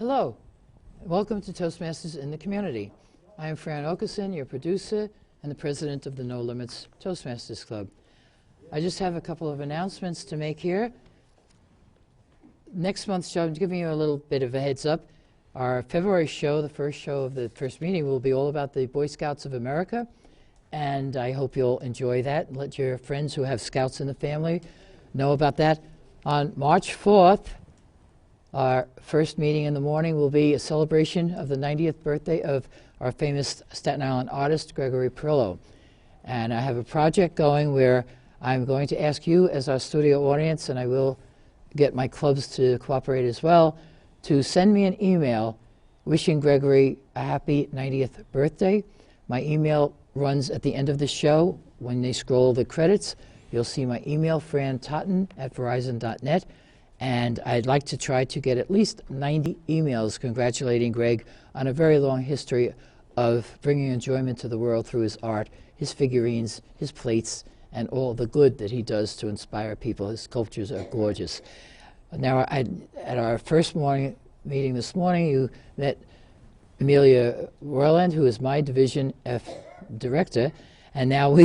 Hello, welcome to Toastmasters in the Community. I am Fran Okeson, your producer and the president of the No Limits Toastmasters Club. I just have a couple of announcements to make here. Next month's show, I'm giving you a little bit of a heads up. Our February show, the first show of the first meeting, will be all about the Boy Scouts of America, and I hope you'll enjoy that and let your friends who have Scouts in the family know about that. On March 4th, our first meeting in the morning will be a celebration of the 90th birthday of our famous Staten Island artist, Gregory Perillo. And I have a project going where I'm going to ask you as our studio audience, and I will get my clubs to cooperate as well, to send me an email wishing Gregory a happy 90th birthday. My email runs at the end of the show. When they scroll the credits, you'll see my email, fran.totten@verizon.net. And I'd like to try to get at least 90 emails congratulating Greg on a very long history of bringing enjoyment to the world through his art, his figurines, his plates, and all the good that he does to inspire people. His sculptures are gorgeous. Now, at our first morning meeting this morning, you met Amelia Werland, who is my Division F director. And now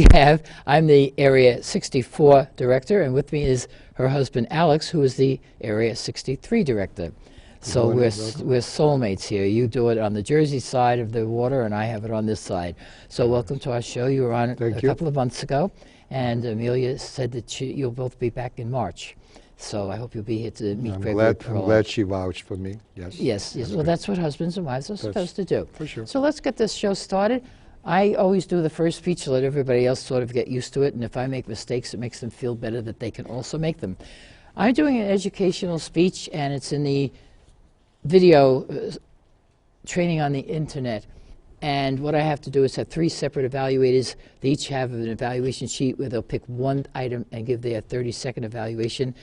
I'm the Area 64 director, and with me is her husband, Alex, who is the Area 63 director. So we're soulmates here. You do it on the Jersey side of the water, and I have it on this side. So welcome to our show. You were on it a couple of months ago, and Amelia said that you'll both be back in March. So I hope you'll be here to meet Gregory Perillo. I'm glad she vouched for me, yes. Yes. Well, that's what husbands and wives are supposed to do. For sure. So let's get this show started. I always do the first speech to let everybody else sort of get used to it, and if I make mistakes, it makes them feel better that they can also make them. I'm doing an educational speech, and it's in the video training on the internet. And what I have to do is have 3 separate evaluators. They each have an evaluation sheet where they'll pick one item and give their 30-second evaluation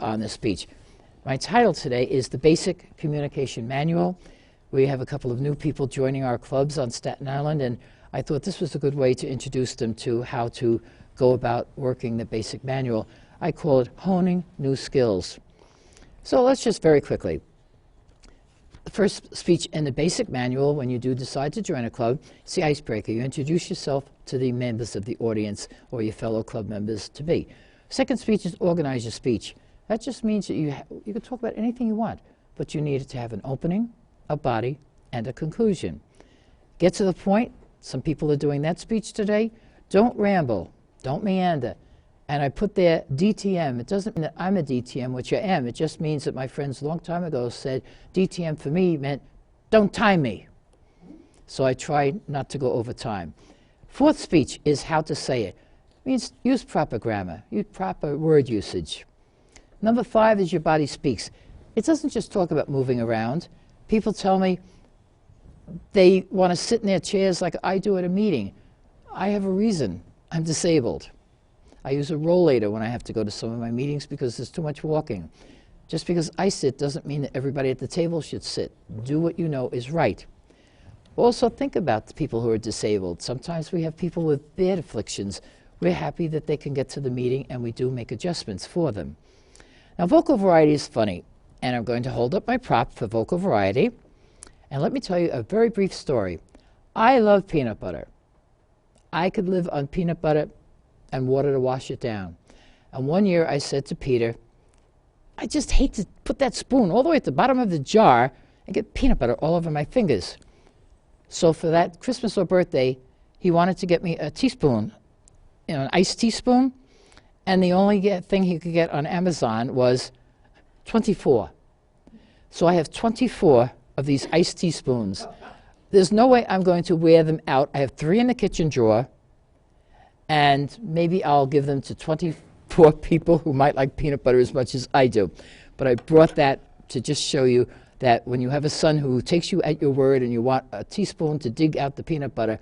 on the speech. My title today is The Basic Communication Manual. We have a couple of new people joining our clubs on Staten Island, and I thought this was a good way to introduce them to how to go about working the basic manual. I call it Honing New Skills. So let's just very quickly. The first speech in the basic manual, when you do decide to join a club, is the icebreaker. You introduce yourself to the members of the audience or your fellow club members to be. Second speech is organize your speech. That just means that you can talk about anything you want, but you need it to have an opening, a body, and a conclusion. Get to the point. Some people are doing that speech today. Don't ramble. Don't meander. And I put there DTM. It doesn't mean that I'm a DTM, which I am. It just means that my friends a long time ago said DTM for me meant don't time me. So I try not to go over time. Fourth speech is how to say it. It means use proper grammar, use proper word usage. Number 5 is your body speaks. It doesn't just talk about moving around. People tell me they want to sit in their chairs like I do at a meeting. I have a reason. I'm disabled. I use a rollator when I have to go to some of my meetings because there's too much walking. Just because I sit doesn't mean that everybody at the table should sit. Do what you know is right. Also think about the people who are disabled. Sometimes we have people with bad afflictions. We're happy that they can get to the meeting, and we do make adjustments for them. Now, vocal variety is funny. And I'm going to hold up my prop for vocal variety. And let me tell you a very brief story. I love peanut butter. I could live on peanut butter and water to wash it down. And one year I said to Peter, I just hate to put that spoon all the way at the bottom of the jar and get peanut butter all over my fingers. So for that Christmas or birthday, he wanted to get me a teaspoon, an iced teaspoon. And the only thing he could get on Amazon was 24. So I have 24 of these iced teaspoons. There's no way I'm going to wear them out. I have 3 in the kitchen drawer, and maybe I'll give them to 24 people who might like peanut butter as much as I do. But I brought that to just show you that when you have a son who takes you at your word and you want a teaspoon to dig out the peanut butter,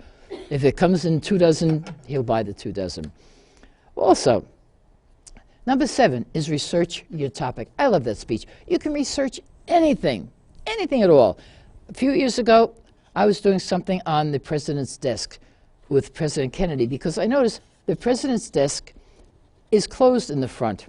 if it comes in 2 dozen, he'll buy the 2 dozen. Also, number 7 is research your topic. I love that speech. You can research anything at all. A few years ago, I was doing something on the president's desk with President Kennedy because I noticed the president's desk is closed in the front.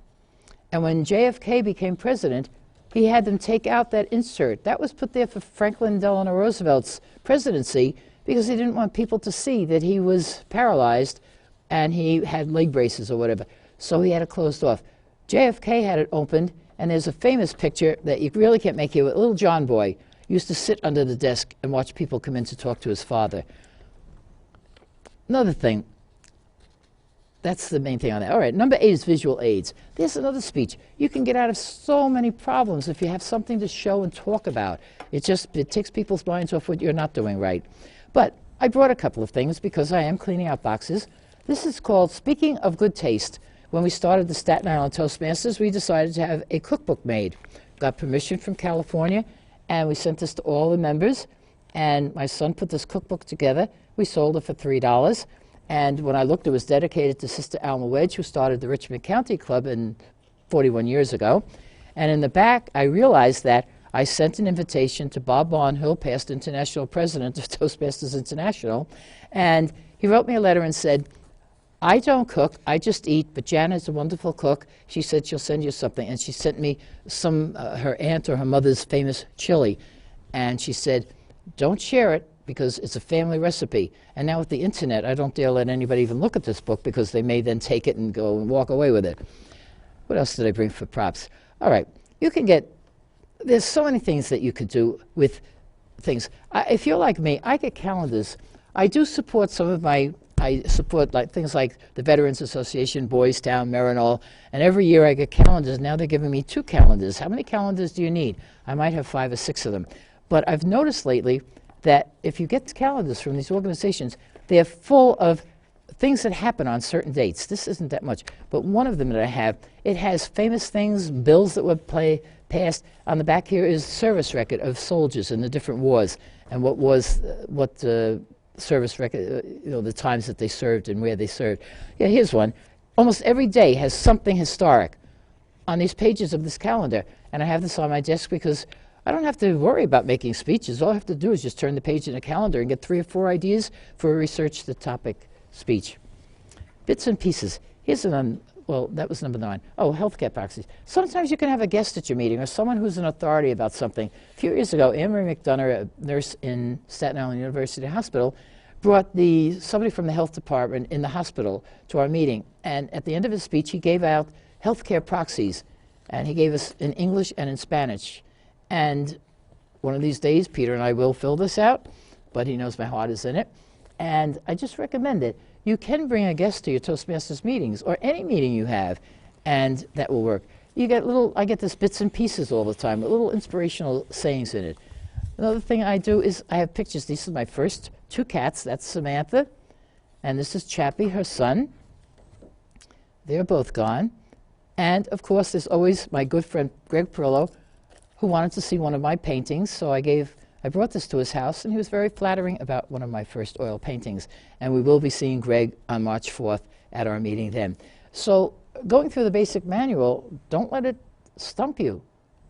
And when JFK became president, he had them take out that insert. That was put there for Franklin Delano Roosevelt's presidency because he didn't want people to see that he was paralyzed and he had leg braces or whatever. So he had it closed off. JFK had it opened, and there's a famous picture that you really can't make here. With little John boy used to sit under the desk and watch people come in to talk to his father. Another thing, that's the main thing on that. All right, number 8 is visual aids. There's another speech. You can get out of so many problems if you have something to show and talk about. It takes people's minds off what you're not doing right. But I brought a couple of things because I am cleaning out boxes. This is called Speaking of Good Taste. When we started the Staten Island Toastmasters, we decided to have a cookbook made. Got permission from California, and we sent this to all the members. And my son put this cookbook together. We sold it for $3. And when I looked, it was dedicated to Sister Alma Wedge, who started the Richmond County Club 41 years ago. And in the back, I realized that I sent an invitation to Bob Barnhill, past international president of Toastmasters International, and he wrote me a letter and said, I don't cook, I just eat, but Janet's a wonderful cook. She said she'll send you something. And she sent me some, her aunt or her mother's famous chili. And she said, don't share it because it's a family recipe. And now with the internet, I don't dare let anybody even look at this book because they may then take it and go and walk away with it. What else did I bring for props? All right, you can get, there's so many things that you could do with things. If you're like me, I get calendars. I do support some of my, I support things like the Veterans Association, Boys Town, Marinol, and every year I get calendars. Now they're giving me 2 calendars. How many calendars do you need? I might have 5 or 6 of them. But I've noticed lately that if you get calendars from these organizations, they're full of things that happen on certain dates. This isn't that much, but one of them that I have, it has famous things, bills that were passed. On the back here is service record of soldiers in the different wars and what service record, the times that they served and where they served. Yeah, here's one. Almost every day has something historic on these pages of this calendar, and I have this on my desk because I don't have to worry about making speeches. All I have to do is just turn the page in a calendar and get 3 or 4 ideas for a research the topic speech. Bits and pieces. Here's well, that was number 9. Oh, healthcare proxies. Sometimes you can have a guest at your meeting or someone who's an authority about something. A few years ago, Anne-Marie McDonough, a nurse in Staten Island University Hospital, brought somebody from the health department in the hospital to our meeting. And at the end of his speech, he gave out healthcare proxies. And he gave us in English and in Spanish. And one of these days, Peter and I will fill this out, but he knows my heart is in it. And I just recommend it. You can bring a guest to your Toastmasters meetings or any meeting you have, and that will work. You get I get this bits and pieces all the time, with little inspirational sayings in it. Another thing I do is I have pictures. These are my first 2 cats. That's Samantha, and this is Chappie, her son. They're both gone. And, of course, there's always my good friend Greg Perillo, who wanted to see one of my paintings, so I brought this to his house, and he was very flattering about one of my first oil paintings. And we will be seeing Greg on March 4th at our meeting then. So going through the basic manual, don't let it stump you.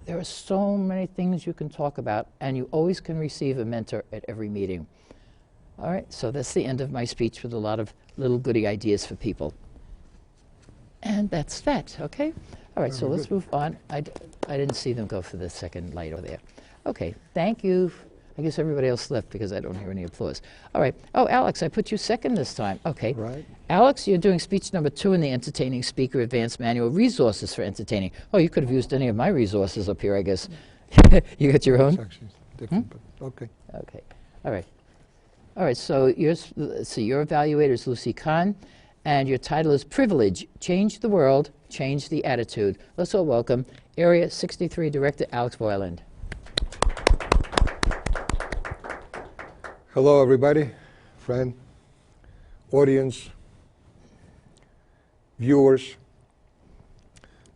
There are so many things you can talk about, and you always can receive a mentor at every meeting. All right, so that's the end of my speech with a lot of little goody ideas for people. And that's that, okay? All right, so let's move on. I didn't see them go for the second light over there. Okay, thank you. I guess everybody else left because I don't hear any applause. All right. Oh, Alex, I put you second this time. Okay. Right. Alex, you're doing speech number 2 in the Entertaining Speaker Advanced Manual, Resources for Entertaining. Oh, you could have used any of my resources up here, I guess. You got your own? It's actually different, but okay. Okay. All right. All right, so your evaluator is Lucy Kahn, and your title is Privilege, Change the World, Change the Attitude. Let's all welcome Area 63 Director Alex Voiland. Hello, everybody, friend, audience, viewers.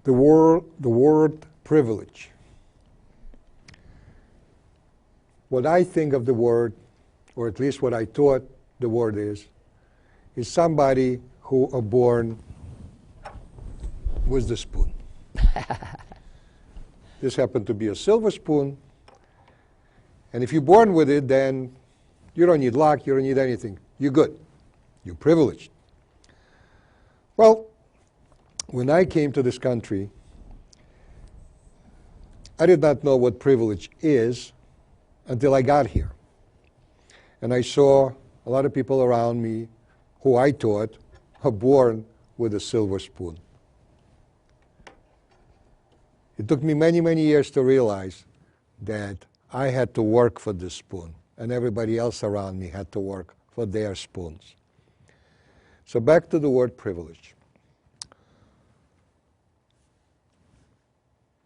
The word privilege. What I think of the word, or at least what I thought the word is somebody who are born with the spoon. This happened to be a silver spoon, and if you're born with it, then you don't need luck, you don't need anything. You're good. You're privileged. Well, when I came to this country, I did not know what privilege is until I got here. And I saw a lot of people around me who I taught are born with a silver spoon. It took me many, many years to realize that I had to work for this spoon, and everybody else around me had to work for their spoons. So back to the word privilege.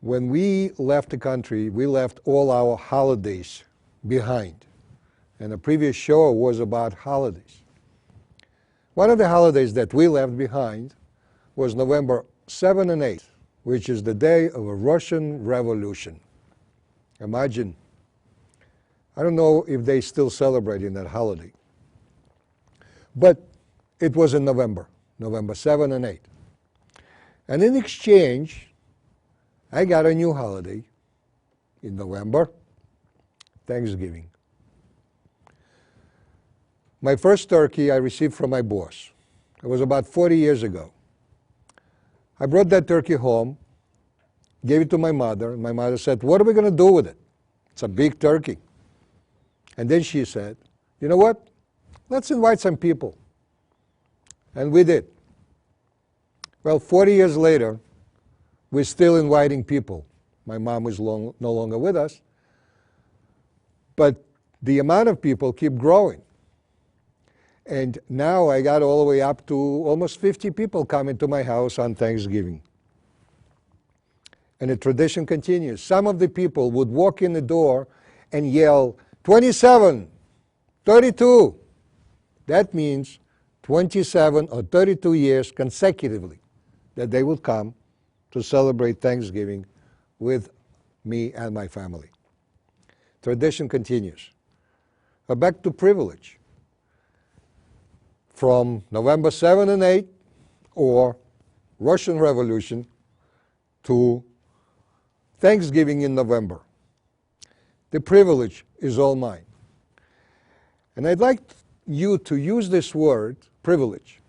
When we left the country, we left all our holidays behind. And the previous show was about holidays. One of the holidays that we left behind was November 7 and 8, which is the day of a Russian Revolution. Imagine. I don't know if they still celebrating that holiday. But it was in November 7 and 8. And in exchange, I got a new holiday in November, Thanksgiving. My first turkey I received from my boss. It was about 40 years ago. I brought that turkey home, gave it to my mother, and my mother said, "What are we going to do with it? It's a big turkey." And then she said, "You know what? Let's invite some people." And we did. Well, 40 years later, we're still inviting people. My mom is no longer with us. But the amount of people keep growing. And now I got all the way up to almost 50 people coming to my house on Thanksgiving. And the tradition continues. Some of the people would walk in the door and yell, 27, 32. That means 27 or 32 years consecutively that they would come to celebrate Thanksgiving with me and my family. Tradition continues. But back to privilege. From November 7 and 8, or Russian Revolution, to Thanksgiving in November. The privilege is all mine. And I'd like you to use this word, privilege.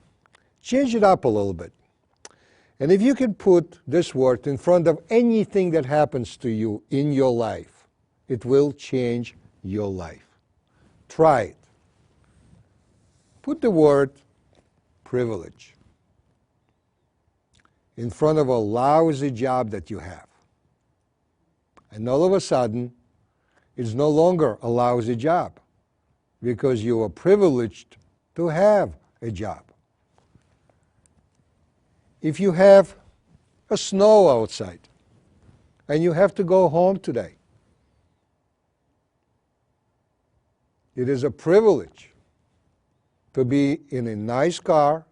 Change it up a little bit. And if you can put this word in front of anything that happens to you in your life, it will change your life. Try it. Put the word privilege in front of a lousy job that you have. And all of a sudden, it's no longer a lousy job because you are privileged to have a job. If you have a snow outside and you have to go home today, it is a privilege to be in a nice car,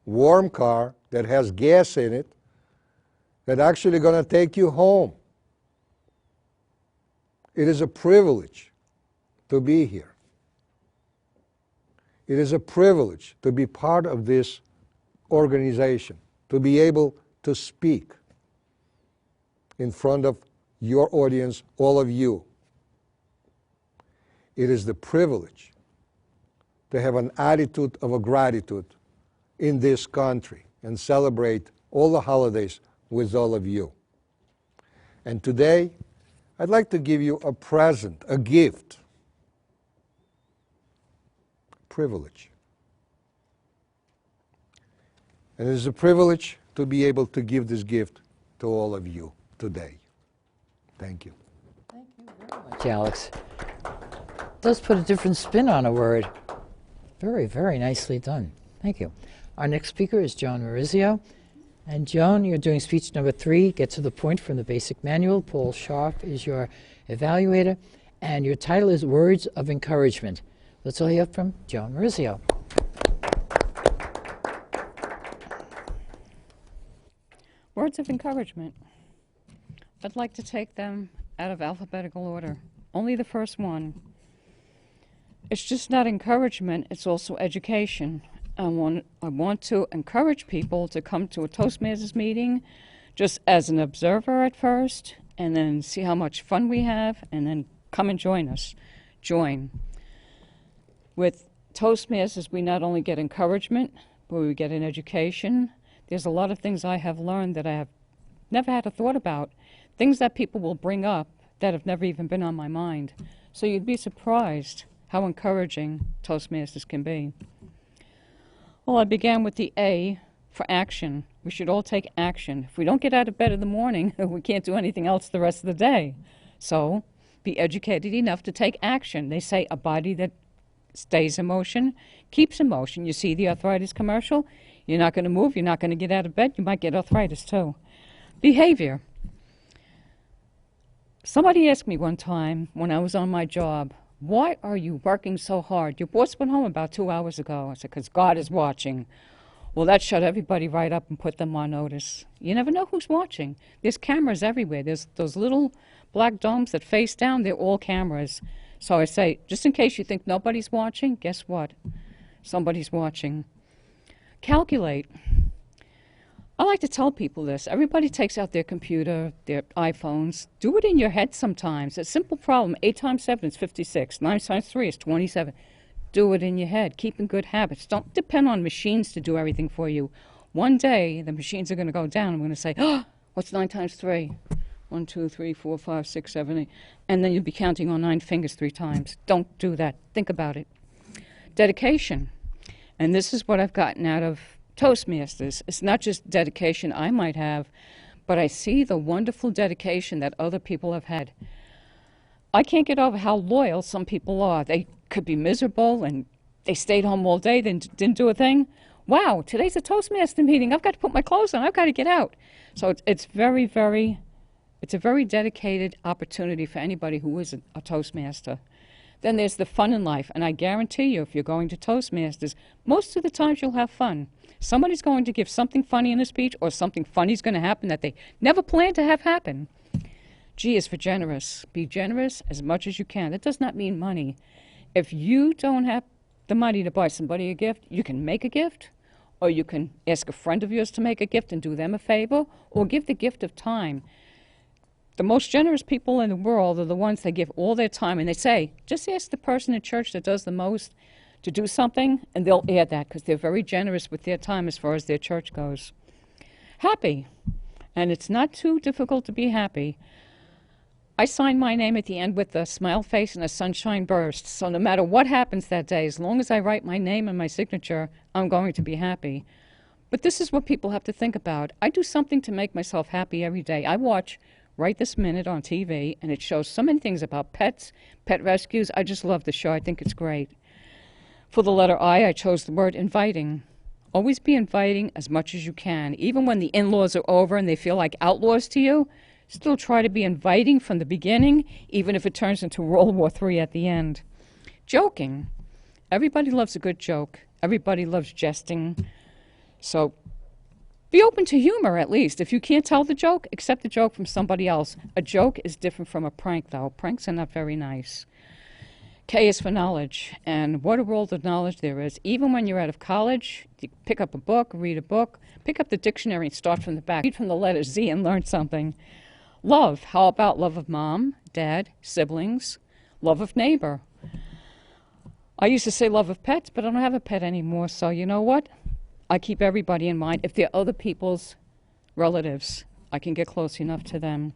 warm car that has gas in it, that's actually going to take you home. It is a privilege to be here. It is a privilege to be part of this organization, to be able to speak in front of your audience, all of you. It is the privilege to have an attitude of a gratitude in this country and celebrate all the holidays with all of you. And today, I'd like to give you a present, a gift. Privilege. And it is a privilege to be able to give this gift to all of you today. Thank you. Thank you very much, Alex. It does put a different spin on a word. Very, very nicely done. Thank you. Our next speaker is Joan Maurizio. And Joan, you're doing speech number 3, Get to the Point from the Basic Manual. Paul Sharp is your evaluator. And your title is Words of Encouragement. Let's all hear from Joan Maurizio. Words of encouragement. I'd like to take them out of alphabetical order. Only the first one. It's just not encouragement, it's also education. I want to encourage people to come to a Toastmasters meeting just as an observer at first, and then see how much fun we have, and then come and join us. Join. With Toastmasters, we not only get encouragement, but we get an education. There's a lot of things I have learned that I have never had a thought about things that people will bring up that have never even been on my mind. So you'd be surprised how encouraging Toastmasters can be. Well, I began with the A for action. We should all take action. If we don't get out of bed in the morning, we can't do anything else the rest of the day. So be educated enough to take action. They say a body that stays in motion keeps in motion. You see the arthritis commercial? You're not going to move. You're not going to get out of bed. You might get arthritis too. Behavior. Somebody asked me one time when I was on my job, why are you working so hard? Your boss went home about 2 hours ago. I said, because God is watching. Well, that shut everybody right up and put them on notice. You never know who's watching. There's cameras everywhere. There's those little black domes that face down. They're all cameras. So I say, just in case you think nobody's watching, guess what? Somebody's watching. Calculate. I like to tell people this. Everybody takes out their computer, their iPhones. Do it in your head sometimes. It's a simple problem. 8 times 7 is 56. 9 times 3 is 27. Do it in your head. Keep in good habits. Don't depend on machines to do everything for you. One day, the machines are going to go down. I'm going to say, oh, what's 9 times 3? 1, 2, 3, 4, 5, 6, 7, 8. And then you'll be counting on 9 fingers 3 times. Don't do that. Think about it. Dedication. And this is what I've gotten out of Toastmasters. It's not just dedication I might have, but I see the wonderful dedication that other people have had. I can't get over how loyal some people are. They could be miserable and they stayed home all day, then didn't do a thing. Wow, today's a Toastmaster meeting. I've got to put my clothes on. I've got to get out. So it's a very dedicated opportunity for anybody who is a Toastmaster. Then there's the fun in life, and I guarantee you if you're going to Toastmasters, most of the times you'll have fun. Somebody's going to give something funny in a speech, or something funny is going to happen that they never planned to have happen. G is for generous. Be generous as much as you can. That does not mean money. If you don't have the money to buy somebody a gift, you can make a gift, or you can ask a friend of yours to make a gift and do them a favor, or give the gift of time. The most generous people in the world are the ones that give all their time, and they say, just ask the person in church that does the most to do something, and they'll add that because they're very generous with their time as far as their church goes. Happy. And it's not too difficult to be happy. I sign my name at the end with a smile face and a sunshine burst. So no matter what happens that day, as long as I write my name and my signature, I'm going to be happy. But this is what people have to think about. I do something to make myself happy every day. I watch right this minute on TV, and it shows so many things about pets, pet rescues. I just love the show. I think it's great. For the letter I chose the word inviting. Always be inviting as much as you can. Even when the in-laws are over and they feel like outlaws to you, still try to be inviting from the beginning, even if it turns into World War III at the end. Joking. Everybody loves a good joke. Everybody loves jesting. So be open to humor, at least. If you can't tell the joke, accept the joke from somebody else. A joke is different from a prank, though. Pranks are not very nice. K is for knowledge, and what a world of knowledge there is. Even when you're out of college, you pick up a book, read a book, pick up the dictionary and start from the back. Read from the letter Z and learn something. Love. How about love of mom, dad, siblings, love of neighbor? I used to say love of pets, but I don't have a pet anymore, so you know what? I keep everybody in mind. If they're other people's relatives, I can get close enough to them.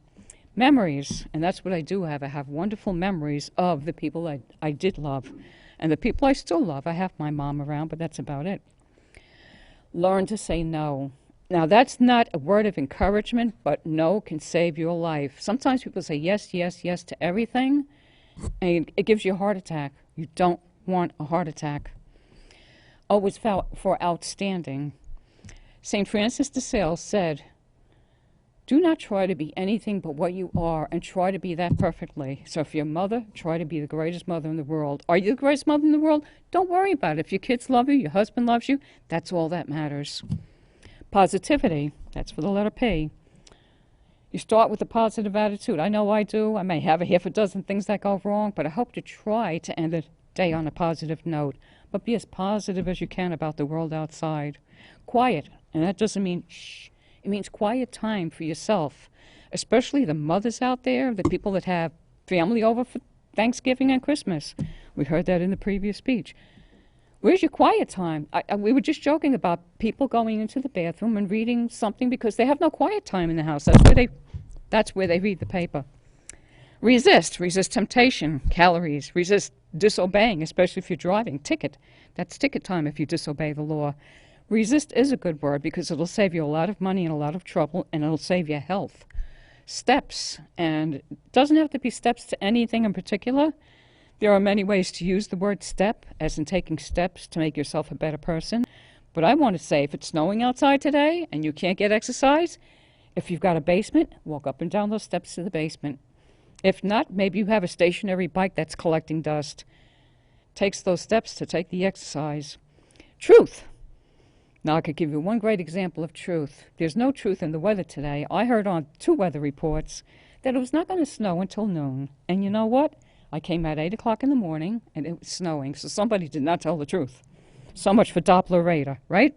Memories, and that's what I do have. I have wonderful memories of the people I did love and the people I still love. I have my mom around, but that's about it. Learn to say no. Now, that's not a word of encouragement, but no can save your life. Sometimes people say yes, yes, yes to everything, and it gives you a heart attack. You don't want a heart attack. O is for outstanding. St. Francis de Sales said, do not try to be anything but what you are, and try to be that perfectly. So if you're a mother, try to be the greatest mother in the world. Are you the greatest mother in the world? Don't worry about it. If your kids love you, your husband loves you, that's all that matters. Positivity, that's for the letter P. You start with a positive attitude. I know I do. I may have a half a dozen things that go wrong, but I hope to try to end the day on a positive note. But be as positive as you can about the world outside. Quiet, and that doesn't mean shh. It means quiet time for yourself, especially the mothers out there, the people that have family over for Thanksgiving and Christmas. We heard that in the previous speech. Where's your quiet time? We were just joking about people going into the bathroom and reading something because they have no quiet time in the house. That's where they That's where they read the paper. Resist. Resist temptation. Calories. Resist disobeying, especially if you're driving. Ticket. That's ticket time if you disobey the law. Resist is a good word because it'll save you a lot of money and a lot of trouble, and it'll save you health. Steps. And it doesn't have to be steps to anything in particular. There are many ways to use the word step, as in taking steps to make yourself a better person. But I want to say, if it's snowing outside today and you can't get exercise, if you've got a basement, walk up and down those steps to the basement. If not, maybe you have a stationary bike that's collecting dust. Takes those steps to take the exercise. Truth. Now, I could give you one great example of truth. There's no truth in the weather today. I heard on 2 weather reports that it was not going to snow until noon. And you know what? I came at 8 o'clock in the morning, and it was snowing, so somebody did not tell the truth. So much for Doppler radar, right?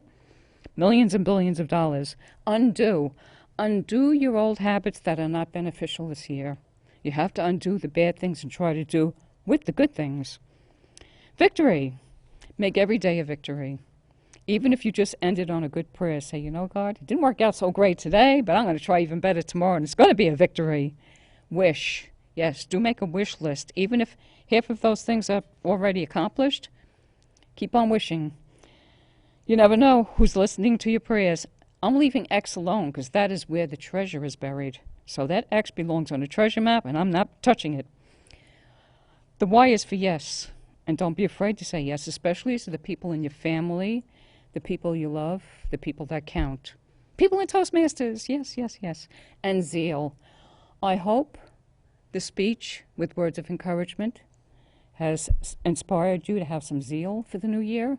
Millions and billions of dollars. Undo. Undo your old habits that are not beneficial this year. You have to undo the bad things and try to do with the good things. Victory. Make every day a victory. Even if you just ended on a good prayer, say, you know, God, it didn't work out so great today, but I'm going to try even better tomorrow, and it's going to be a victory. Wish. Yes, do make a wish list. Even if half of those things are already accomplished, keep on wishing. You never know who's listening to your prayers. I'm leaving X alone because that is where the treasure is buried. So that X belongs on a treasure map, and I'm not touching it. The Y is for yes. And don't be afraid to say yes, especially to the people in your family, the people you love, the people that count. People in Toastmasters, yes, yes, yes. And zeal. I hope the speech with words of encouragement has inspired you to have some zeal for the new year.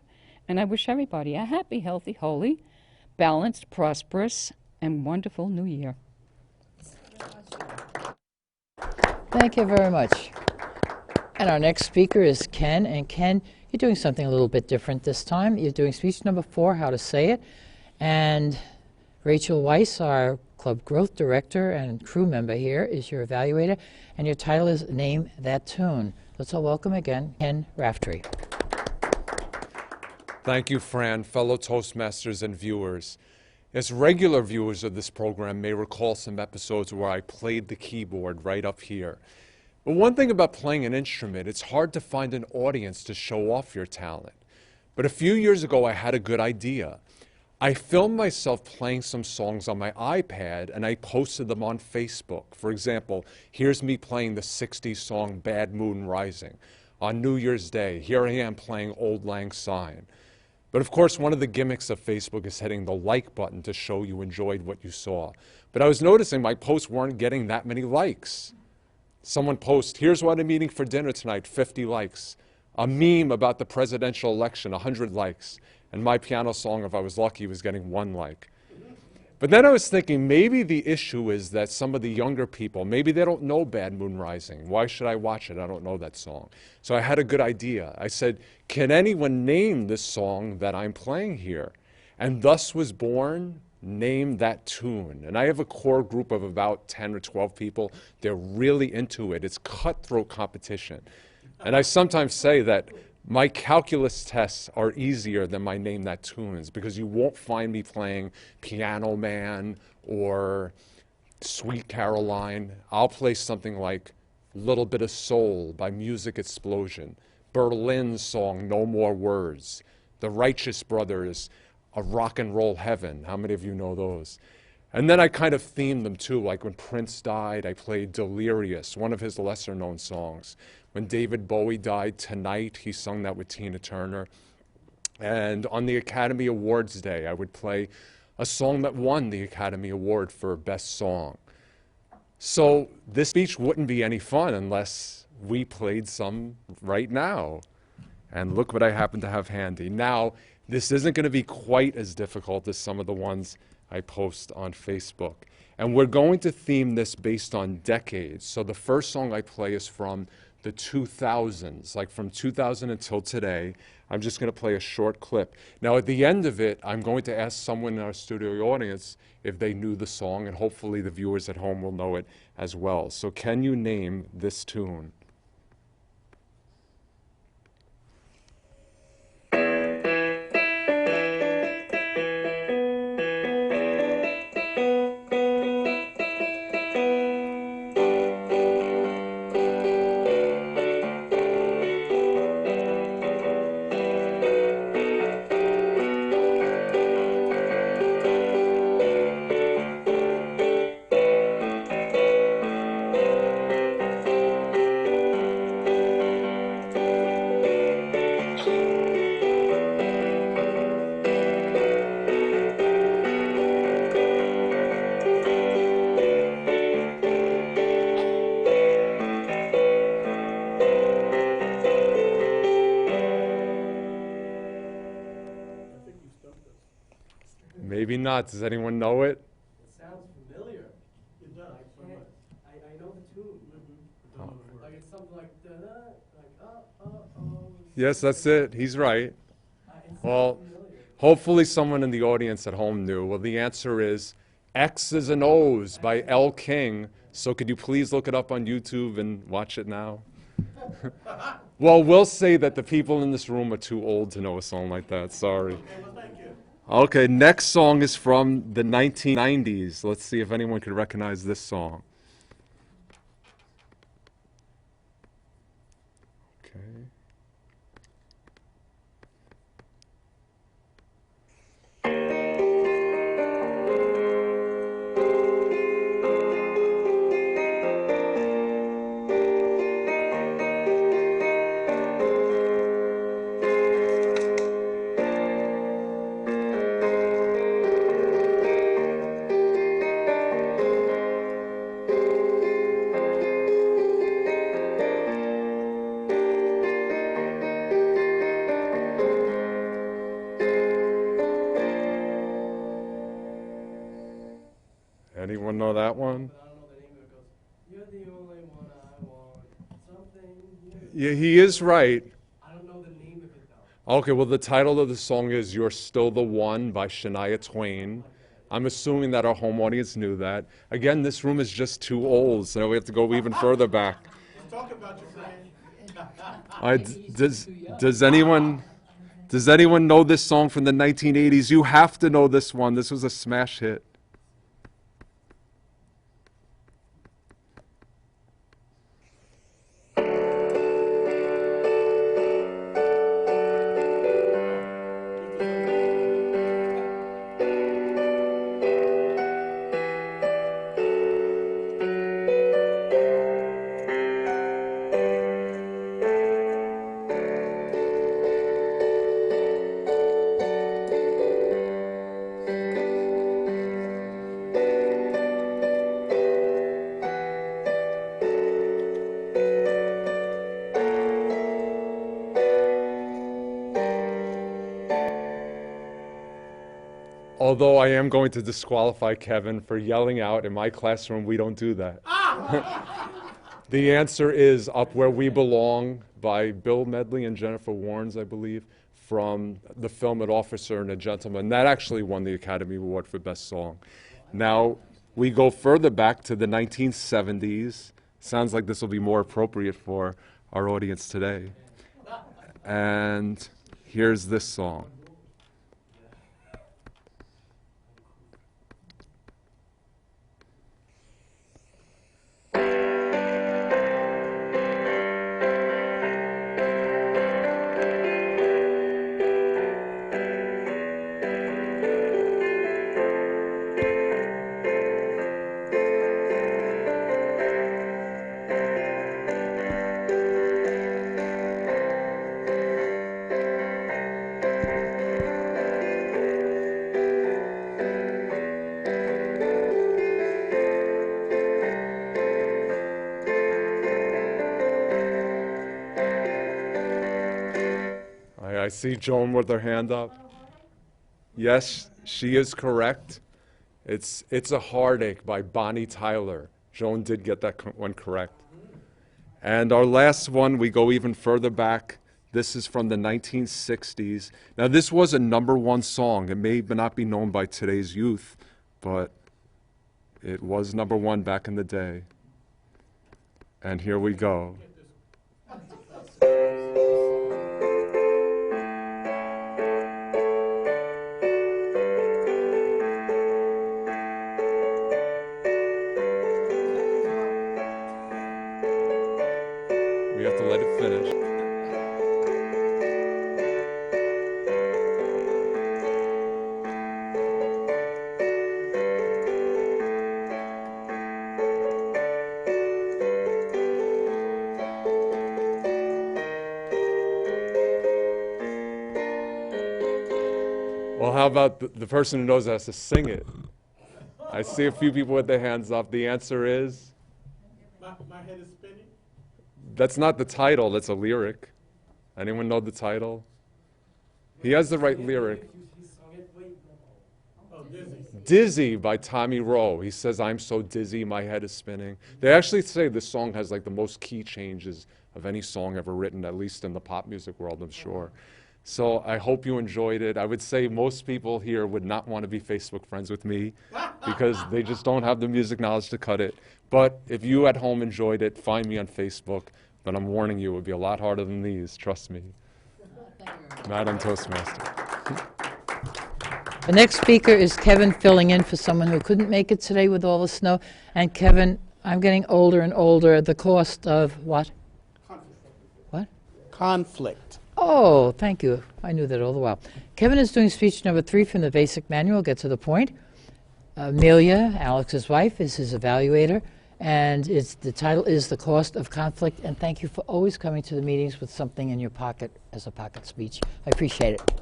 And I wish everybody a happy, healthy, holy, balanced, prosperous, and wonderful new year. Thank you very much. And our next speaker is Ken. And Ken, you're doing something a little bit different this time. You're doing speech number 4, How to Say It. And Rachel Weiss, our Club Growth Director and crew member here, is your evaluator. And your title is Name That Tune. Let's all welcome again Ken Raftery. Thank you, Fran, fellow Toastmasters and viewers. As regular viewers of this program may recall some episodes where I played the keyboard right up here. But one thing about playing an instrument, it's hard to find an audience to show off your talent. But a few years ago, I had a good idea. I filmed myself playing some songs on my iPad, and I posted them on Facebook. For example, here's me playing the 60s song Bad Moon Rising. On New Year's Day, here I am playing Auld Lang Syne. But of course, one of the gimmicks of Facebook is hitting the like button to show you enjoyed what you saw. But I was noticing my posts weren't getting that many likes. Someone posts, here's what I'm eating for dinner tonight, 50 likes. A meme about the presidential election, 100 likes. And my piano song, if I was lucky, was getting 1 like. But then I was thinking, maybe the issue is that some of the younger people, maybe they don't know Bad Moon Rising. Why should I watch it? I don't know that song. So I had a good idea. I said, can anyone name this song that I'm playing here? And thus was born Name That Tune. And I have a core group of about 10 or 12 people. They're really into it. It's cutthroat competition. And I sometimes say that my calculus tests are easier than my Name That Tunes because you won't find me playing Piano Man or Sweet Caroline. I'll play something like Little Bit of Soul by Music Explosion, Berlin's song No More Words, The Righteous Brothers, A Rock and Roll Heaven. How many of you know those? And then I kind of themed them too, like when Prince died, I played Delirious, one of his lesser known songs. When David Bowie died, Tonight, he sung that with Tina Turner. And on the Academy Awards Day, I would play a song that won the Academy Award for Best Song. So this speech wouldn't be any fun unless we played some right now. And look what I happen to have handy. Now, this isn't going to be quite as difficult as some of the ones I post on Facebook. And we're going to theme this based on decades. So the first song I play is from the 2000s, like from 2000 until today. I'm just going to play a short clip. Now, at the end of it, I'm going to ask someone in our studio audience if they knew the song, and hopefully the viewers at home will know it as well. So can you name this tune? Maybe not. Does anyone know it? It sounds familiar. It does. I know the tune. Like it's something like da-da, like Yes, that's it. He's right. It sounds Well, familiar. hopefully someone in the audience at home knew. Well, the answer is X's and O's by L. King. So could you please look it up on YouTube and watch it now? Well, we'll say that the people in this room are too old to know a song like that. Sorry. Okay, well, thank you. Okay, next song is from the 1990s. Let's see if anyone could recognize this song. Okay. Anyone know that one? But I don't know the name of it. It goes, you're the only one I want. Something. Yeah, he is right. I don't know the name of it though. Okay, well, the title of the song is You're Still the One by Shania Twain. I'm assuming that our home audience knew that. Again, this room is just too old, so we have to go even further back. Let's talk about your friend. All right, does anyone know this song from the 1980s? You have to know this one. This was a smash hit. Although I am going to disqualify Kevin for yelling out, in my classroom, we don't do that. The answer is Up Where We Belong by Bill Medley and Jennifer Warnes, I believe, from the film An Officer and a Gentleman. That actually won the Academy Award for Best Song. Now, we go further back to the 1970s. Sounds like this will be more appropriate for our audience today. And here's this song. I see Joan with her hand up. Yes, she is correct. It's a Heartache by Bonnie Tyler. Joan did get that one correct. And our last one, we go even further back. This is from the 1960s. Now, this was a #1 song. It may not be known by today's youth, but it was #1 back in the day. And here we go. We have to let it finish. Well, how about the person who knows has to sing it? I see a few people with their hands up. The answer is? My head is spinning. That's not the title, that's a lyric. Anyone know the title? He has the right lyric. He sung it. Wait, no. Dizzy by Tommy Rowe. He says, I'm so dizzy, my head is spinning. They actually say this song has like the most key changes of any song ever written, at least in the pop music world, I'm sure. So I hope you enjoyed it. I would say most people here would not want to be Facebook friends with me because they just don't have the music knowledge to cut it. But if you at home enjoyed it, find me on Facebook. But I'm warning you, it would be a lot harder than these, trust me. Madam Toastmaster. The next speaker is Kevin, filling in for someone who couldn't make it today with all the snow. And Kevin, I'm getting older and older. The cost of what? What? Conflict. Oh, thank you. I knew that all the while. Kevin is doing speech number 3 from the basic manual. Get to the point. Amelia, Alex's wife, is his evaluator. And the title is The Cost of Conflict. And thank you for always coming to the meetings with something in your pocket as a pocket speech. I appreciate it.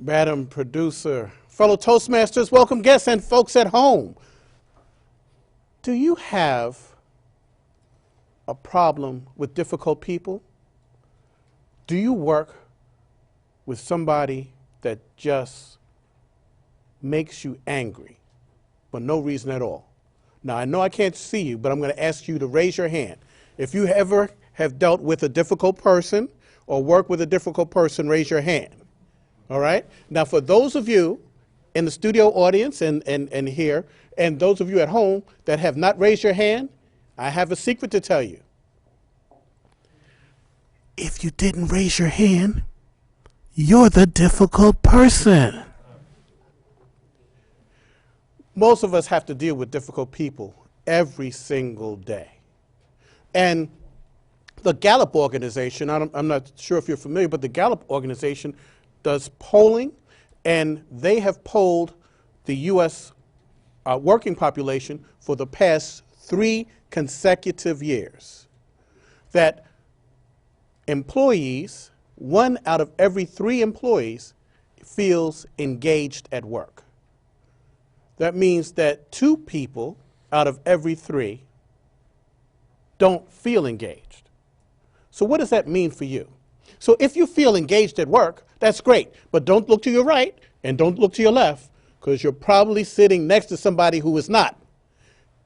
Madam Producer, fellow Toastmasters, welcome guests and folks at home. Do you have a problem with difficult people? Do you work with somebody that just makes you angry for no reason at all? Now, I know I can't see you, but I'm going to ask you to raise your hand. If you ever have dealt with a difficult person or work with a difficult person, raise your hand. All right? Now, for those of you in the studio audience and here, and those of you at home that have not raised your hand, I have a secret to tell you. If you didn't raise your hand, you're the difficult person. Most of us have to deal with difficult people every single day. And the Gallup organization, I'm not sure if you're familiar, but the Gallup organization does polling, and they have polled the U.S. Working population for the past 3 consecutive years. That employees, 1 out of every 3 employees, feels engaged at work. That means that 2 people out of every 3 don't feel engaged. So what does that mean for you? So if you feel engaged at work, that's great, but don't look to your right and don't look to your left, because you're probably sitting next to somebody who is not.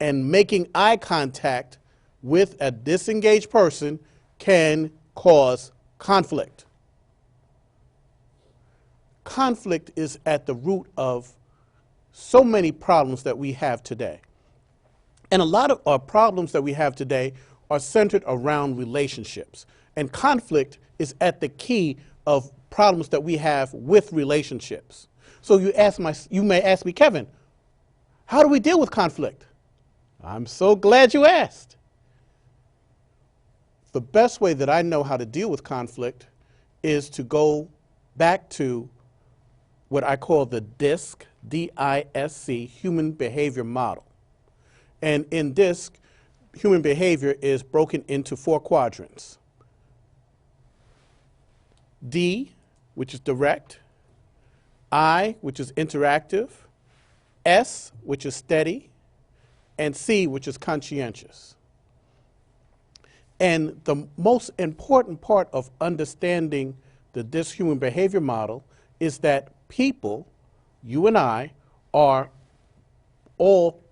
And making eye contact with a disengaged person can cause conflict. Conflict is at the root of so many problems that we have today. And a lot of our problems that we have today are centered around relationships. And conflict is at the key of problems that we have with relationships. So you may ask me, Kevin, how do we deal with conflict? I'm so glad you asked. The best way that I know how to deal with conflict is to go back to what I call the DISC, D-I-S-C, human behavior model. And in DISC, human behavior is broken into 4 quadrants. D, which is direct, I, which is interactive, S, which is steady, and C, which is conscientious. And the most important part of understanding the DISC human behavior model is that people, you and I, are all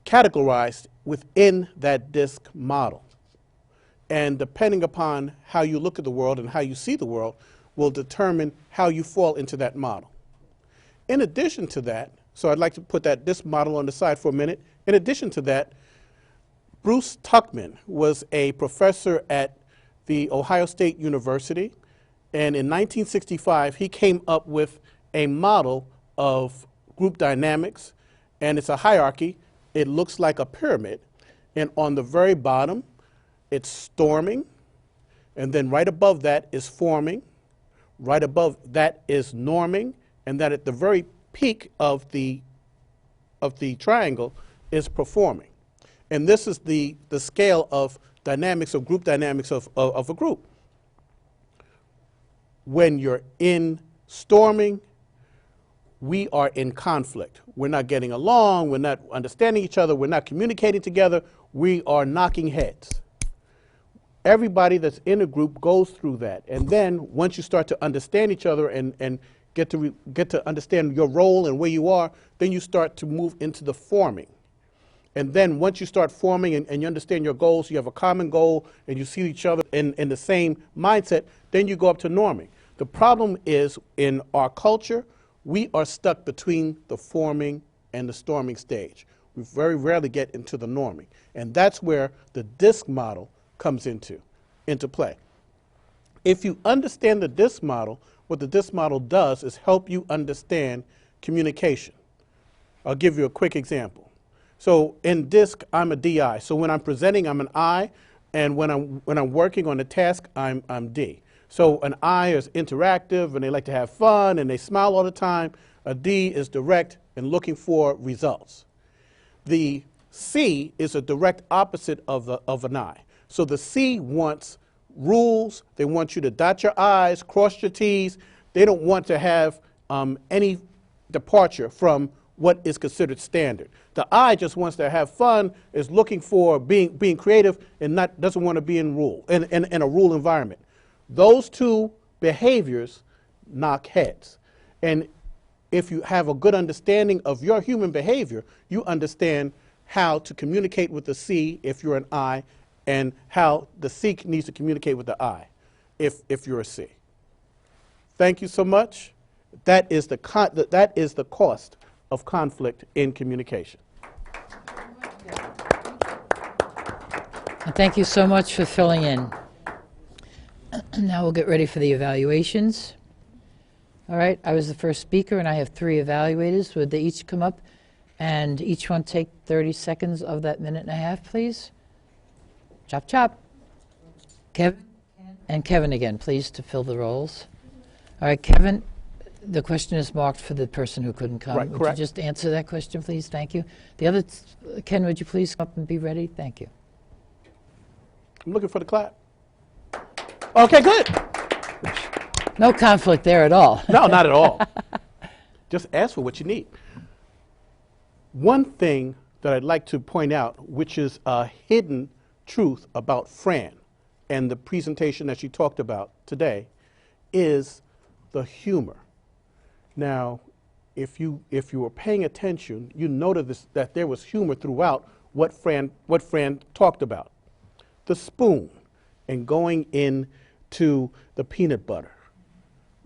categorized within that DISC model. And depending upon how you look at the world and how you see the world will determine how you fall into that model. In addition to that, so I'd like to put this model on the side for a minute. In addition to that, Bruce Tuckman was a professor at the Ohio State University, and in 1965 he came up with a model of group dynamics, and it's a hierarchy. It looks like a pyramid, and on the very bottom it's storming, and then right above that is forming, right above that is norming, and that at the very peak of the triangle is performing. And this is the scale of dynamics, or group dynamics of a group. When you're in storming, we are in conflict. We're not getting along, we're not understanding each other, we're not communicating together, we are knocking heads. everybody that's in a group goes through that. And then once you start to understand each other and get to understand your role and where you are, then you start to move into the forming. And then once you start forming and you understand your goals, you have a common goal, and you see each other in the same mindset, then you go up to norming. The problem is, in our culture, we are stuck between the forming and the storming stage. We very rarely get into the norming. And that's where the DISC model comes into play. If you understand the DISC model, what the DISC model does is help you understand communication. I'll give you a quick example. So in DISC, I'm a DI. So when I'm presenting, I'm an I, and when I'm working on a task, I'm D. So an I is interactive, and they like to have fun, and they smile all the time. A D is direct and looking for results. The C is a direct opposite of an I. So the C wants rules. They want you to dot your I's, cross your T's. They don't want to have any departure from what is considered standard. The I just wants to have fun, is looking for being creative, and doesn't want to be in a rule environment. Those two behaviors knock heads. And if you have a good understanding of your human behavior, you understand how to communicate with the C if you're an I, and how the C needs to communicate with the I if you're a C. Thank you so much. That is the cost of conflict in communication. And thank you so much for filling in. Now we'll get ready for the evaluations. All right, I was the first speaker, and I have 3 evaluators. Would they each come up and each one take 30 seconds of that minute and a half, please? Chop, chop. Kevin? And Kevin again, please, to fill the roles. All right, Kevin, the question is marked for the person who couldn't come. Right, would correct. you just answer that question, please? Thank you. The other, Ken, would you please come up and be ready? Thank you. I'm looking for the clap. Okay, good. No conflict there at all. No, not at all. Just ask for what you need. One thing that I'd like to point out, which is a hidden truth about Fran and the presentation that she talked about today, is the humor. Now, if you were paying attention, you noticed that there was humor throughout what Fran talked about. The spoon and going into the peanut butter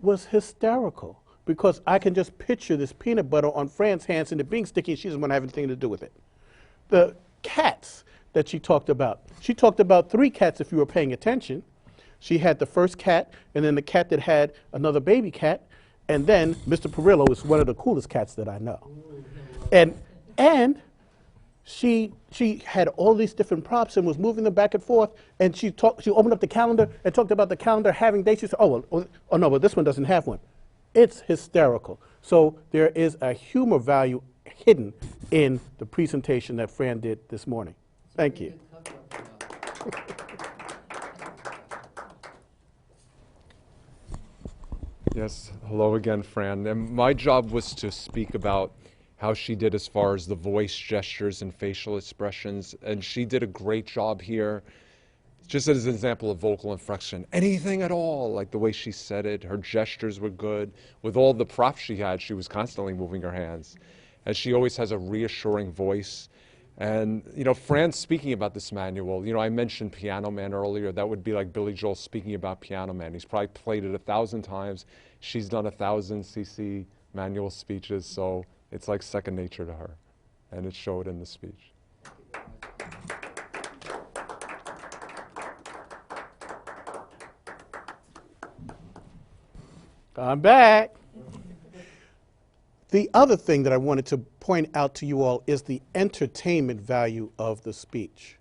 was hysterical, because I can just picture this peanut butter on Fran's hands and it being sticky, and she doesn't want to have anything to do with it. The cats that she talked about 3 cats if you were paying attention. She had the first cat, and then the cat that had another baby cat, and then Mr. Perillo is one of the coolest cats that I know. And she had all these different props and was moving them back and forth, and she opened up the calendar and talked about the calendar having dates. She said, oh no, but this one doesn't have one. It's hysterical. So there is a humor value hidden in the presentation that Fran did this morning. Thank you. Yes, hello again, Fran. And my job was to speak about how she did as far as the voice gestures and facial expressions, and she did a great job here. Just as an example of vocal inflection, anything at all, like the way she said it, her gestures were good. With all the props she had, she was constantly moving her hands. And she always has a reassuring voice. And, you know, Fran's speaking about this manual. You know, I mentioned Piano Man earlier. That would be like Billy Joel speaking about Piano Man. He's probably played it 1,000 times. She's done 1,000 CC manual speeches, so it's like second nature to her. And it showed in the speech. I'm back. The other thing that I wanted to point out to you all is the entertainment value of the speech.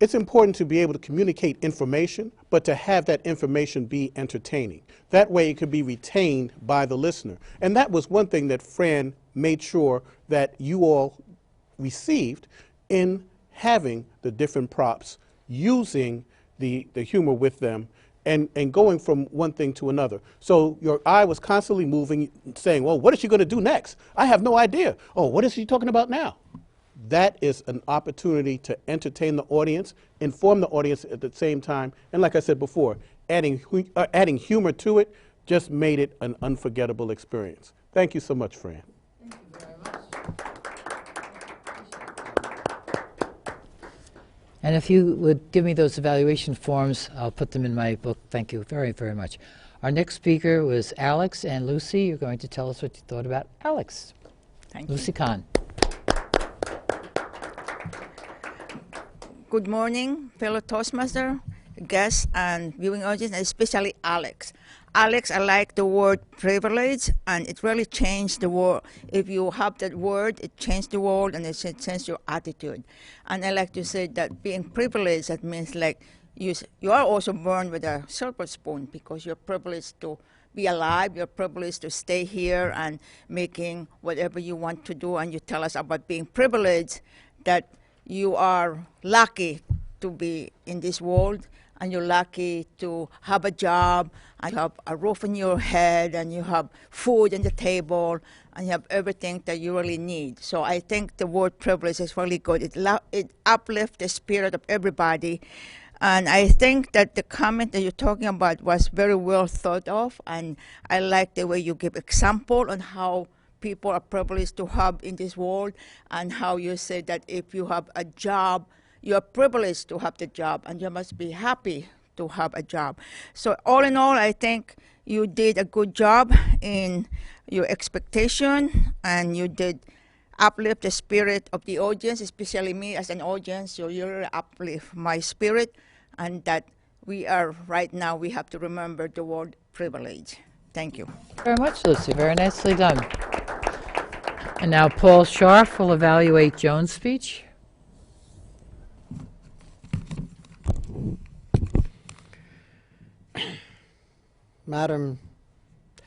It's important to be able to communicate information, but to have that information be entertaining. That way it could be retained by the listener. And that was one thing that Fran made sure that you all received in having the different props, using the humor with them, and going from one thing to another. So your eye was constantly moving, saying, well, what is she going to do next? I have no idea. Oh, what is she talking about now? that is an opportunity to entertain the audience, inform the audience at the same time, and like I said before, adding humor to it just made it an unforgettable experience. Thank you so much, Fran. Thank you very much. And if you would give me those evaluation forms, I'll put them in my book. Thank you very, very much. Our next speaker was Alex, and Lucy, you're going to tell us what you thought about Alex. Thank Lucy Kahn. Good morning, fellow Toastmaster, guests, and viewing audience, and especially Alex. Alex, I like the word privilege, and it really changed the world. If you have that word, it changed the world, and it changed your attitude. And I like to say that being privileged, that means like you are also born with a silver spoon, because you're privileged to be alive, you're privileged to stay here and making whatever you want to do, and you tell us about being privileged, that you are lucky to be in this world, and you're lucky to have a job, and you have a roof on your head, and you have food on the table, and you have everything that you really need. So I think the word privilege is really good. It uplifts the spirit of everybody. And I think that the comment that you're talking about was very well thought of, and I like the way you give example on how people are privileged to have in this world, and how you say that if you have a job, you're privileged to have the job, and you must be happy to have a job. So all in all, I think you did a good job in your expectation, and you did uplift the spirit of the audience, especially me as an audience. So you really uplift my spirit, and that we are right now, we have to remember the word privilege. Thank you. Very much, Lucy. Very nicely done. And now Paul Scharf will evaluate Joan's speech. Madam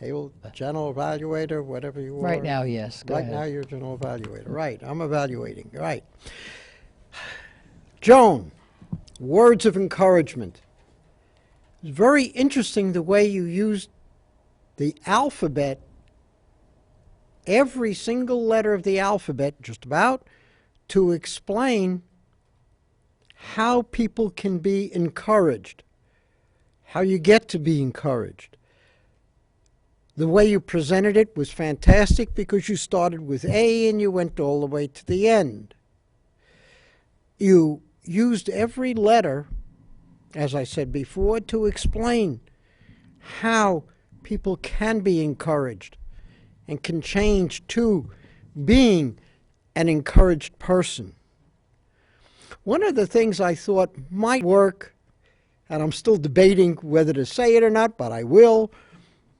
General Evaluator, whatever you are. Right now, yes. Go Right ahead. now, you're General Evaluator. Right, I'm evaluating. Right. Joan, words of encouragement. It's very interesting the way you used the alphabet, every single letter of the alphabet, just about, to explain how people can be encouraged, how you get to be encouraged. The way you presented it was fantastic, because you started with A and you went all the way to the end. You used every letter, as I said before, to explain how people can be encouraged and can change to being an encouraged person. One of the things I thought might work, and I'm still debating whether to say it or not, but I will,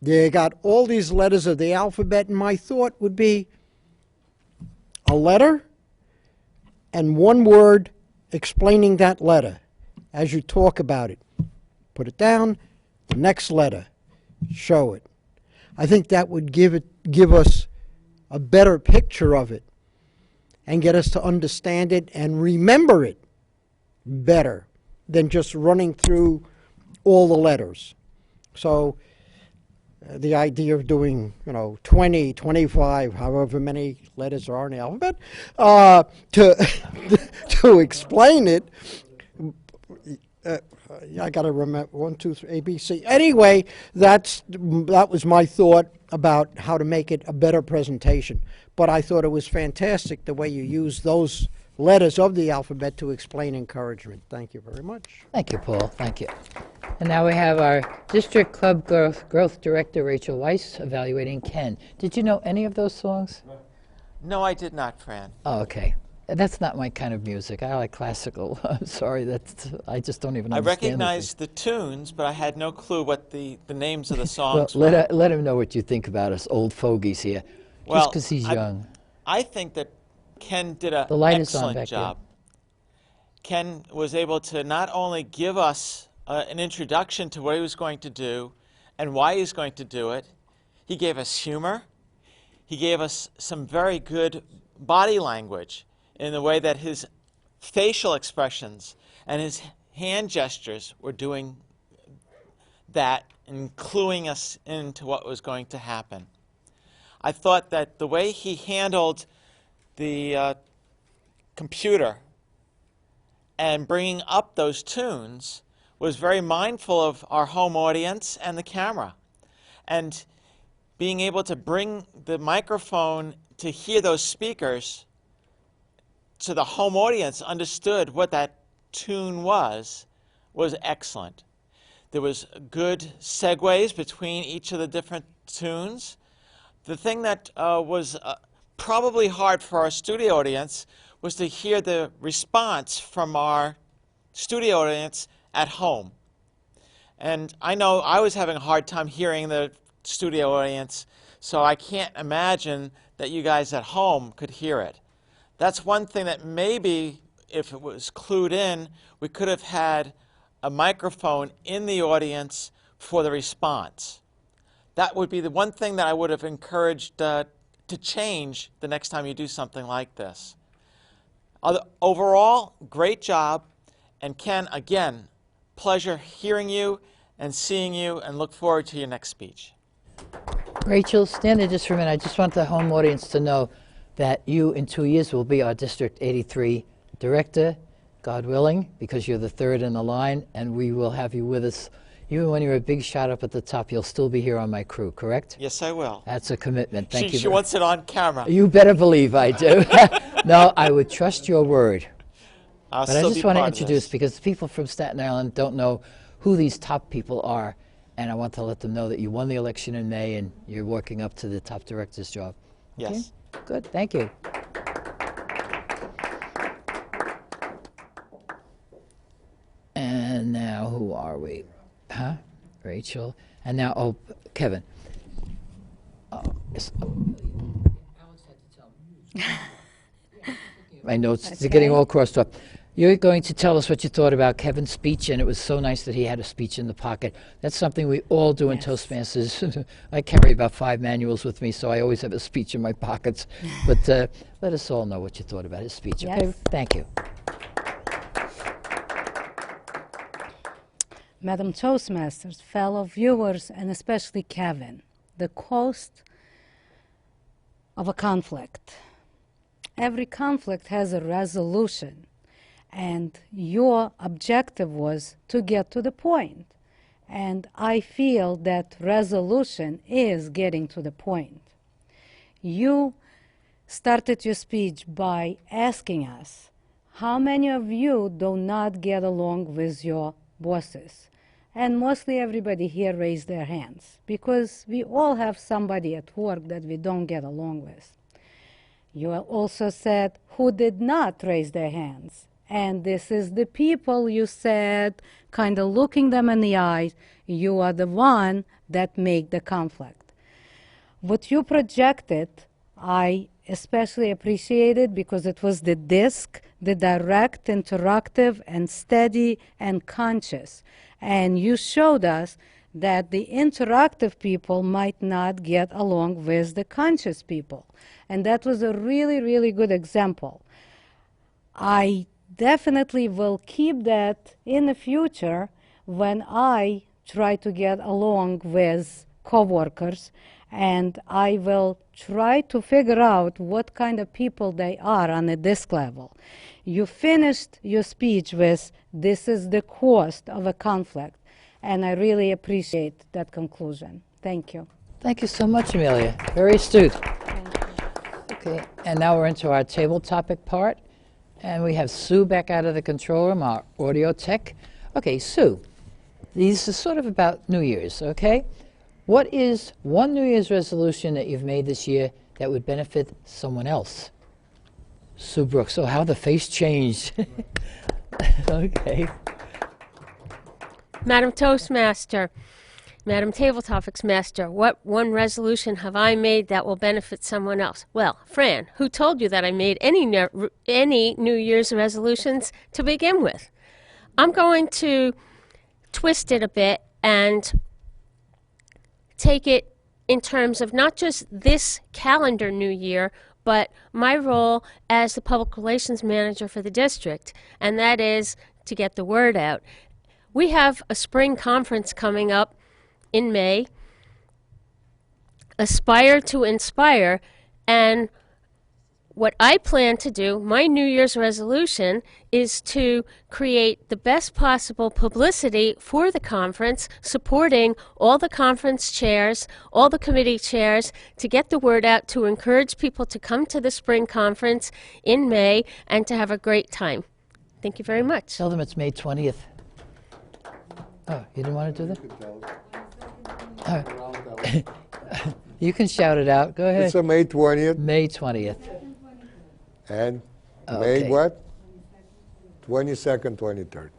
they got all these letters of the alphabet, and my thought would be a letter and one word explaining that letter as you talk about it. Put it down, the next letter, show it. I think that would give us a better picture of it and get us to understand it and remember it better than just running through all the letters. So the idea of doing, 20, 25, however many letters there are in the alphabet, to explain it, I got to remember 1, 2, 3, A, B, C. Anyway, that was my thought about how to make it a better presentation. But I thought it was fantastic the way you used those letters of the alphabet to explain encouragement. Thank you very much. Thank you, Paul. Thank you. And now we have our District Club Growth Director, Rachel Weiss, evaluating Ken. Did you know any of those songs? No, I did not, Fran. Oh, okay. That's not my kind of music. I like classical. I'm sorry, I just don't even I understand. recognized the tunes, but I had no clue what the names of the Well, songs were. let him know what you think about us old fogies here. Well, Just because he's young. I think that Ken did an The light is on excellent back there. job. Ken was able to not only give us an introduction to what he was going to do and why he was going to do it, he gave us humor. He gave us some very good body language in the way that his facial expressions and his hand gestures were doing that and cluing us into what was going to happen. I thought that the way he handled the computer and bringing up those tunes was very mindful of our home audience and the camera. And being able to bring the microphone to hear those speakers so the home audience understood what that tune was excellent. There was good segues between each of the different tunes. The thing that was probably hard for our studio audience was to hear the response from our studio audience at home. And I know I was having a hard time hearing the studio audience, so I can't imagine that you guys at home could hear it. That's one thing that maybe, if it was clued in, we could have had a microphone in the audience for the response. That would be the one thing that I would have encouraged to change the next time you do something like this. Overall, great job. And Ken, again, pleasure hearing you and seeing you, and look forward to your next speech. Rachel, stand there just for a minute. I just want the home audience to know that you, in 2 years, will be our District 83 Director, God willing, because you're the third in the line, and we will have you with us. Even when you're a big shot up at the top, you'll still be here on my crew, correct? Yes, I will. That's a commitment. Thank you. She wants it on camera. You better believe I do. No, I would trust your word. But I just want to introduce, because the people from Staten Island don't know who these top people are, and I want to let them know that you won the election in May and you're working up to the top director's job. Okay? Yes. Good, thank you. And now, who are we? Huh? Rachel. And now, oh, Kevin. Oh, yes. Alex had to tell me. My notes are getting all crossed up. You're going to tell us what you thought about Kevin's speech, and it was so nice that he had a speech in the pocket. That's something we all do in Toastmasters. I carry about 5 manuals with me, so I always have a speech in my pockets. But let us all know what you thought about his speech. Yes. Okay? Thank you. Madam Toastmasters, fellow viewers, and especially Kevin, the cost of a conflict. Every conflict has a resolution, and your objective was to get to the point. And I feel that resolution is getting to the point. You started your speech by asking us, how many of you do not get along with your bosses? And mostly everybody here raised their hands, because we all have somebody at work that we don't get along with. You also said who did not raise their hands. And this is the people, you said, kind of looking them in the eyes, you are the one that make the conflict. What you projected, I especially appreciated, because it was the disc, the direct, interactive, and steady, and conscious. And you showed us that the interactive people might not get along with the conscious people. And that was a really, really good example. I definitely will keep that in the future when I try to get along with coworkers, and I will try to figure out what kind of people they are on a disc level. You finished your speech with, this is the cost of a conflict, and I really appreciate that conclusion. Thank you. Thank you so much, Amelia. Very astute. Okay, and now we're into our table topic part. And we have Sue back out of the control room, our audio tech. Okay, Sue, these are sort of about New Year's, okay? What is one New Year's resolution that you've made this year that would benefit someone else? Sue Brooks. Oh, how the face changed. Okay. Madam Toastmaster, Madam Table Topics Master, what one resolution have I made that will benefit someone else? Well, Fran, who told you that I made any New Year's resolutions to begin with? I'm going to twist it a bit and take it in terms of not just this calendar New Year, but my role as the public relations manager for the district, and that is to get the word out. We have a spring conference coming up in May, Aspire to Inspire, and what I plan to do, my New Year's resolution, is to create the best possible publicity for the conference, supporting all the conference chairs, all the committee chairs, to get the word out, to encourage people to come to the spring conference in May and to have a great time. Thank you very much. Tell them it's May 20th. Oh, you didn't want to do that? You can shout it out. Go ahead. It's a May 20th. May 20th. And Okay. May what? 22nd, 23rd.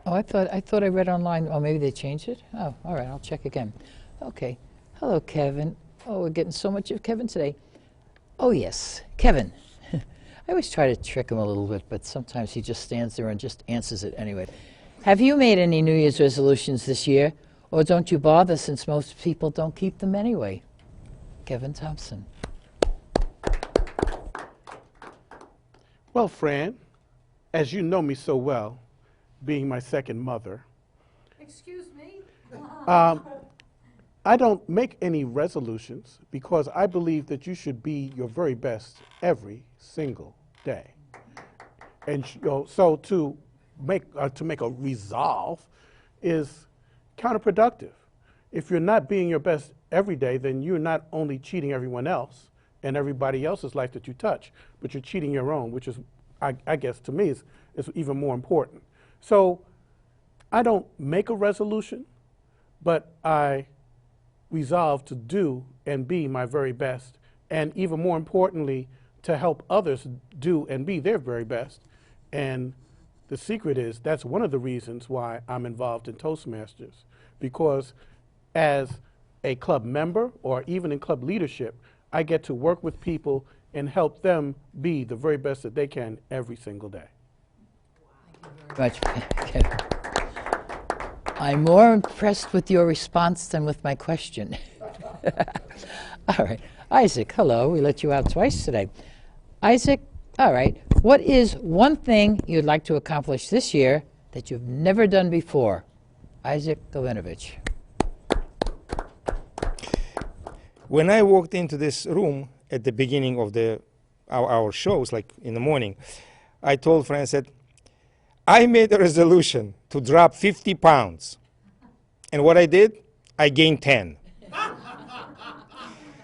Oh, I thought I read online. Oh, maybe they changed it? Oh, all right. I'll check again. Okay. Hello, Kevin. Oh, we're getting so much of Kevin today. Oh, yes. Kevin. I always try to trick him a little bit, but sometimes he just stands there and just answers it anyway. Have you made any New Year's resolutions this year? Or don't you bother, since most people don't keep them anyway? Kevin Thompson. Well, Fran, as you know me so well, being my second mother, Excuse me? I don't make any resolutions because I believe that you should be your very best every single day. And so to make a resolve is counterproductive. If you're not being your best every day, then you're not only cheating everyone else and everybody else's life that you touch, but you're cheating your own, which is, I guess, to me, is even more important. So I don't make a resolution, but I resolve to do and be my very best, and even more importantly, to help others do and be their very best. And the secret is that's one of the reasons why I'm involved in Toastmasters, because as a club member or even in club leadership, I get to work with people and help them be the very best that they can every single day. Much, Kevin. I'm more impressed with your response than with my question. All right. Isaac, hello. We let you out twice today. Isaac, all right. What is one thing you'd like to accomplish this year that you've never done before? Isaac Galinovich. When I walked into this room at the beginning of our shows, like in the morning, I told Fran, I said, I made a resolution to drop 50 pounds. And what I did, I gained 10.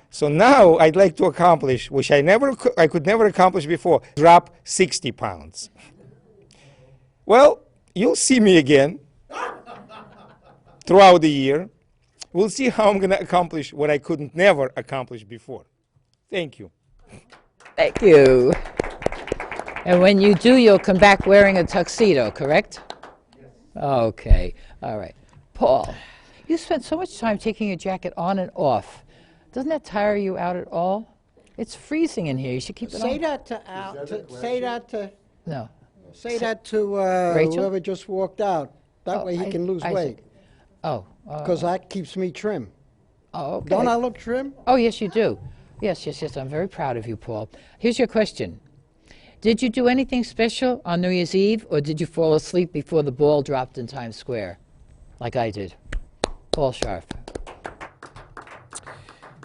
So now I'd like to accomplish, which I could never accomplish before, drop 60 pounds. Well, you'll see me again throughout the year. We'll see how I'm going to accomplish what I couldn't never accomplish before. Thank you. Thank you. And when you do, you'll come back wearing a tuxedo, correct? Yes. Okay. All right. Paul, you spent so much time taking your jacket on and off. Doesn't that tire you out at all? It's freezing in here. You should keep it Say on. that to Al. Say that to. No. Say that to Rachel? whoever just walked out. That way he can lose Isaac. weight. Oh. Because that keeps me trim. Oh, okay. Don't I look trim? Oh, yes, you do. Yes. I'm very proud of you, Paul. Here's your question. Did you do anything special on New Year's Eve, or did you fall asleep before the ball dropped in Times Square, like I did? Paul Scharf.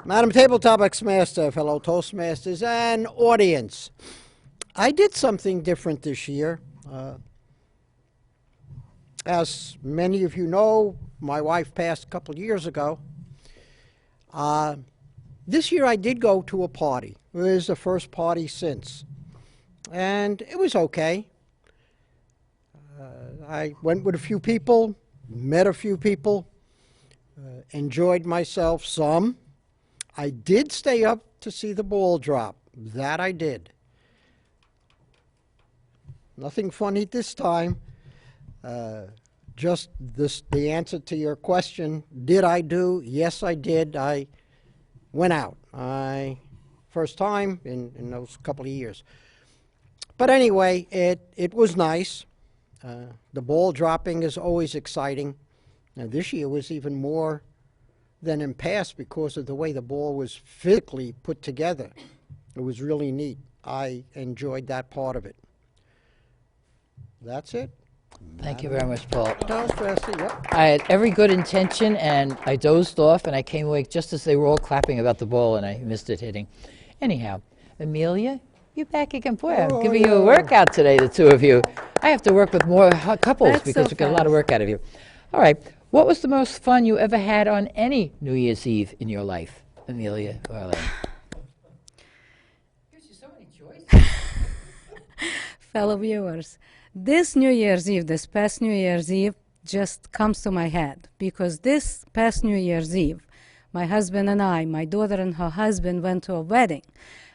Madam Table Topics Master, fellow Toastmasters, and audience. I did something different this year. As many of you know, my wife passed a couple of years ago. This year I did go to a party. It was the first party since. And it was okay. I went with a few people, met a few people, enjoyed myself some. I did stay up to see the ball drop. That I did. Nothing funny this time. Just the answer to your question, did I do? Yes, I did. I went out. First time in those couple of years. But anyway, it was nice. The ball dropping is always exciting. Now, this year was even more than in past because of the way the ball was physically put together. It was really neat. I enjoyed that part of it. That's it. Thank you very much, Paul. Yep. I had every good intention, and I dozed off, and I came awake just as they were all clapping about the ball, and I missed it hitting. Anyhow, Amelia, You back again. Boy, I'm giving you a workout today, the two of you. I have to work with more couples That's because so we get a lot of work out of you. All right. What was the most fun you ever had on any New Year's Eve in your life, Amelia or Elaine? Gives you so many choices. Fellow viewers, this New Year's Eve, this past New Year's Eve, just comes to my head because this past New Year's Eve, my husband and I, my daughter and her husband went to a wedding.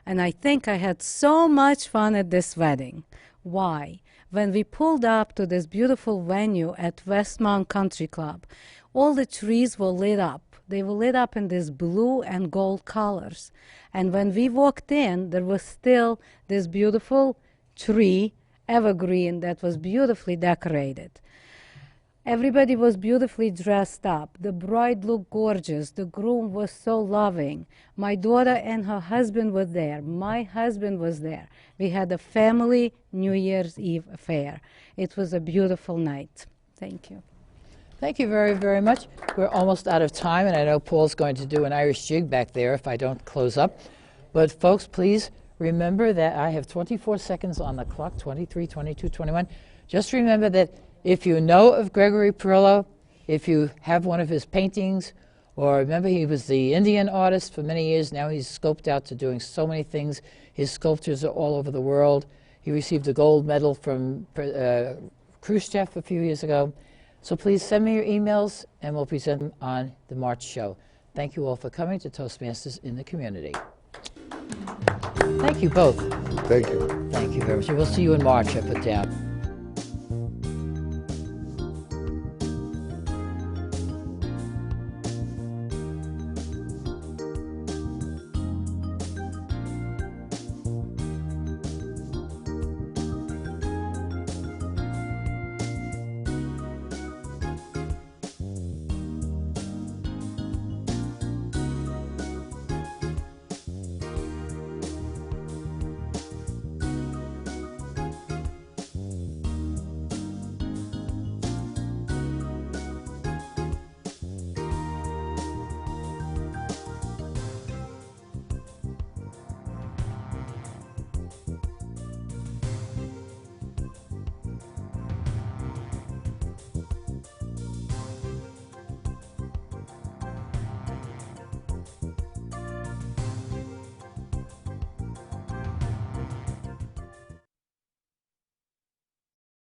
And I think I had so much fun at this wedding. Why? When we pulled up to this beautiful venue at Westmount Country Club, all the trees were lit up. They were lit up in these blue and gold colors. And when we walked in, there was still this beautiful tree, evergreen, that was beautifully decorated. Everybody was beautifully dressed up. The bride looked gorgeous. The groom was so loving. My daughter and her husband were there. My husband was there. We had a family New Year's Eve affair. It was a beautiful night. Thank you. Thank you very, very much. We're almost out of time, and I know Paul's going to do an Irish jig back there if I don't close up. But folks, please remember that I have 24 seconds on the clock, 23, 22, 21. Just remember that if you know of Gregory Perillo, if you have one of his paintings, or remember he was the Indian artist for many years, now he's scoped out to doing so many things. His sculptures are all over the world. He received a gold medal from Khrushchev a few years ago. So please send me your emails and we'll present them on the March show. Thank you all for coming to Toastmasters in the Community. Thank you both. Thank you. Thank you very much. We'll see you in March, I put down.